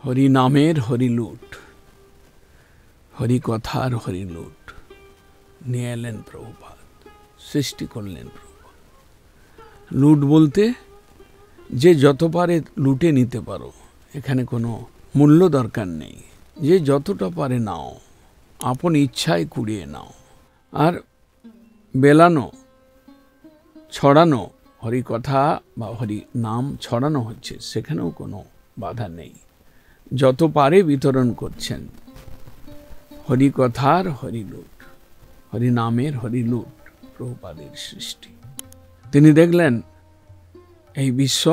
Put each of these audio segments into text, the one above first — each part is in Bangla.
হরি নামের হরি লুট, হরি কথার হরি লুট নিয়ে এলেন প্রভুপাদ, সৃষ্টি করলেন প্রভুপাদ। লুট বলতে যে যত পারে লুটে নিতে পারো, এখানে কোনো মূল্য দরকার নেই। যে যতটা পারে নাও, আপন ইচ্ছায় কুড়িয়ে নাও। আর বেলানো, ছড়ানো, হরি কথা বা হরি নাম ছড়ানো হচ্ছে, সেখানেও কোনো বাধা নেই। যত পারে বিতরণ করছেন। হরি কথার হরি লুট, হরি নামের হরি লুট প্রভুপাদের সৃষ্টি। তিনি দেখলেন এই বিশ্ব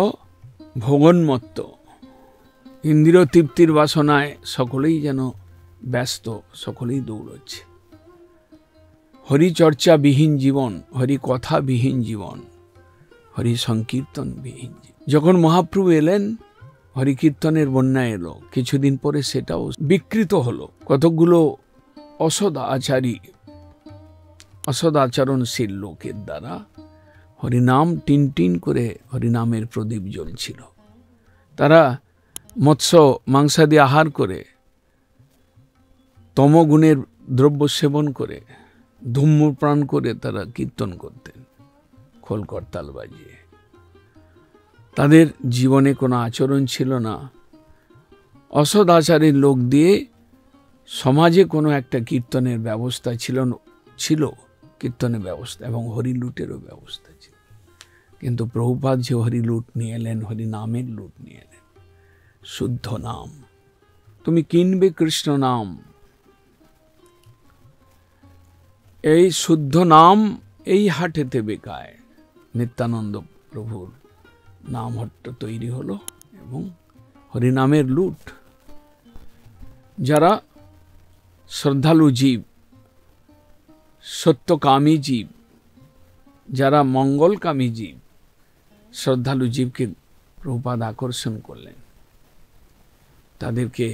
ভোগোন্মত্ত, ইন্দ্রিয় তৃপ্তির বাসনায় সকলেই যেন ব্যস্ত, সকলেই দৌড়চ্ছে। হরিচর্চা বিহীন জীবন, হরি কথা বিহীন জীবন, হরি সংকীর্তন বিহীন জীবন। যখন মহাপ্রভু এলেন, হরি কীর্তনের বন্যা এলো। কিছুদিন পরে সেটাও বিকৃত হলো। কতকগুলো অসদ আচরণশীল লোকের দ্বারা হরিনাম টিন টিন করে হরিনামের প্রদীপ জ্বলছিল। তারা মৎস্য মাংসাদি আহার করে, তমগুণের দ্রব্য সেবন করে, ধূম্রপান করে তারা কীর্তন করতেন খোল করতাল বাজিয়ে। তাদের জীবনে কোনো আচরণ ছিল না। অসদ আচারের লোক দিয়ে সমাজে কোনো একটা কীর্তনের ব্যবস্থা ছিল কীর্তনের ব্যবস্থা এবং হরিলুটেরও ব্যবস্থা ছিল। কিন্তু প্রভুপাদ যে হরিলুট নিয়ে এলেন, হরি নামের লুট নিয়ে এলেন। শুদ্ধ নাম, তুমি কিনবে কৃষ্ণ নাম। এই শুদ্ধ নাম এই হাটেতে বেকায়। নিত্যানন্দ প্রভুর নাম হট্ট তৈরি হলো এবং হরিনামের লুট। যারা শ্রদ্ধালু জীব, সত্যকামী জীব, যারা মঙ্গলকামী জীব, শ্রদ্ধালু জীবকে প্রভুপাদ আকর্ষণ করলেন, তাদেরকে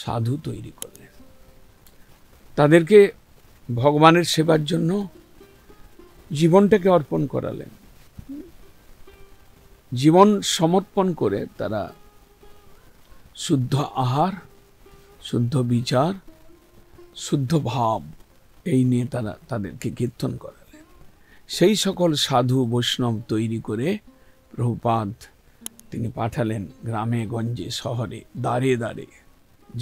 সাধু তৈরি করলেন, তাদেরকে ভগবানের সেবার জন্য জীবনটাকে অর্পণ করালেন। জীবন সমর্পণ করে তারা শুদ্ধ আহার, শুদ্ধ বিচার, শুদ্ধ ভাব এই নিয়ে তারা তাদেরকে কীর্তন করালেন। সেই সকল সাধু বৈষ্ণব তৈরি করে প্রভুপাদ তিনি পাঠালেন গ্রামে গঞ্জে শহরে, দ্বারে দ্বারে।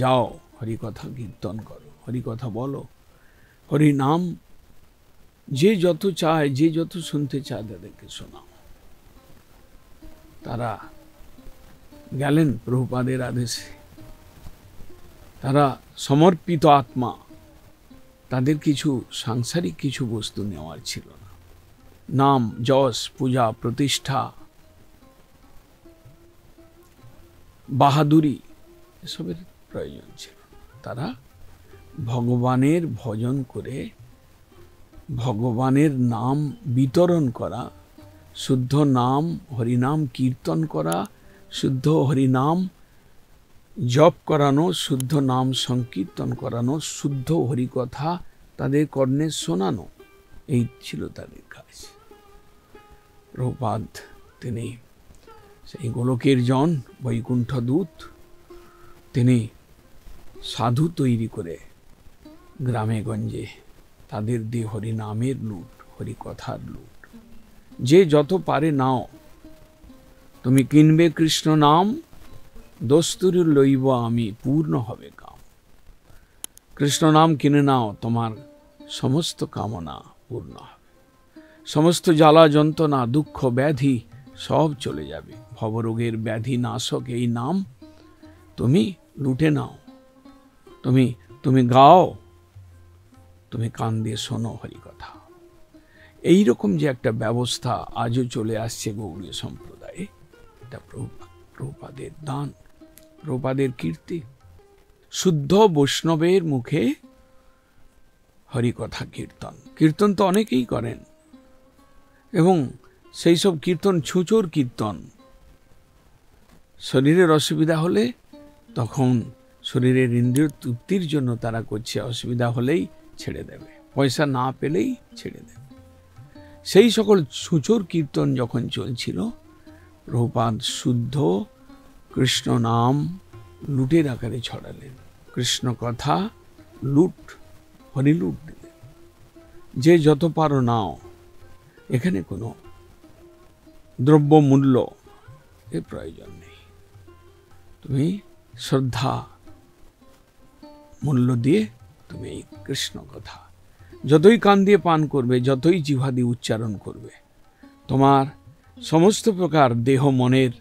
যাও, হরি কথা কীর্তন করো, হরি কথা বলো, হরি নাম যে যত চায়, যে যত শুনতে চায় তাদেরকে শোনাও। তারা গেলেন প্রভুপাদের আদেশে। তারা সমর্পিত আত্মা, তাদের কিছু সাংসারিক কিছু বস্তু নেওয়ার ছিল না। নাম, যশ, পূজা, প্রতিষ্ঠা, বাহাদুরি এসবের প্রয়োজন ছিল। তারা ভগবানের ভজন করে ভগবানের নাম বিতরণ করা, শুদ্ধ নাম হরিনাম কীর্তন করা, শুদ্ধ হরিনাম জপ করানো, শুদ্ধ নাম সংকীর্তন করানো, শুদ্ধ হরিকথা তাদের কর্ণে শোনানো, এই ছিল তাদের কাজ। প্রভুপাদ তিনি সেই গোলকের জন, বৈকুণ্ঠ দূত, তিনি সাধু তৈরি করে গ্রামে গঞ্জে তাদের দিয়ে হরিনামের লুট, হরিকথার লুট। যে যত পারে নাও, তুমি কিনবে কৃষ্ণ নাম, দস্তুরি লইব আমি, পূর্ণ হবে কাম। কৃষ্ণ নাম কিনে নাও, তোমার সমস্ত কামনা পূর্ণ হবে। সমস্ত জ্বালা যন্ত্রণা, দুঃখ, ব্যাধি সব চলে যাবে। ভবরোগের ব্যাধি নাশক এই নাম তুমি লুটে নাও। তুমি গাও, তুমি কান দিয়ে শোনো হরিকথা। এইরকম যে একটা ব্যবস্থা আজও চলে আসছে গৌড়ীয় সম্প্রদায়ে, এটা প্রভুপাদের দান, প্রভুপাদের কীর্তি। শুদ্ধ বৈষ্ণবের মুখে হরিকথা কীর্তন। কীর্তন তো অনেকেই করেন এবং সেই সব কীর্তন ছুঁচোর কীর্তন। শরীরের অসুবিধা হলে তখন শরীরের ইন্দ্রিয় তৃপ্তির জন্য তারা করছে, অসুবিধা হলেই ছেড়ে দেবে। পয়সা না পেলেই ছেড়ে দেবে। সেই সকল ছুঁচোর কীর্তন যখন চলছিল, প্রভুপাদ শুদ্ধ কৃষ্ণ নাম লুটের আকারে ছড়ালেন। কৃষ্ণ কথা লুট, হরিলুট দিলেন। যে যত পারো নাও, এখানে কোনো দ্রব্য মূল্য এর প্রয়োজন নেই। তুমি শ্রদ্ধা মূল্য দিয়ে তুমি এই কৃষ্ণ কথা যতই কান দিয়ে পান করবে, যতই জিহ্বা দিয়ে উচ্চারণ করবে, তোমার সমস্ত প্রকার দেহ মনের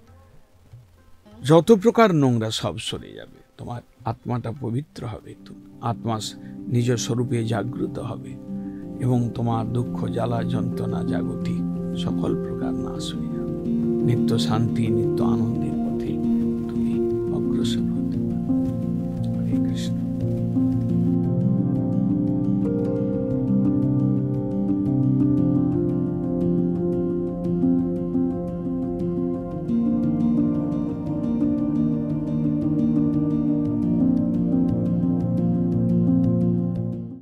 যত প্রকার নোংরা সব সরে যাবে। তোমার আত্মাটা পবিত্র হবে, আত্মা নিজ স্বরূপে জাগ্রত হবে এবং তোমার দুঃখ জ্বালা যন্ত্রণা জাগতিক সকল প্রকার নাশ হয়ে যাবে। নিত্য শান্তি, নিত্য আনন্দের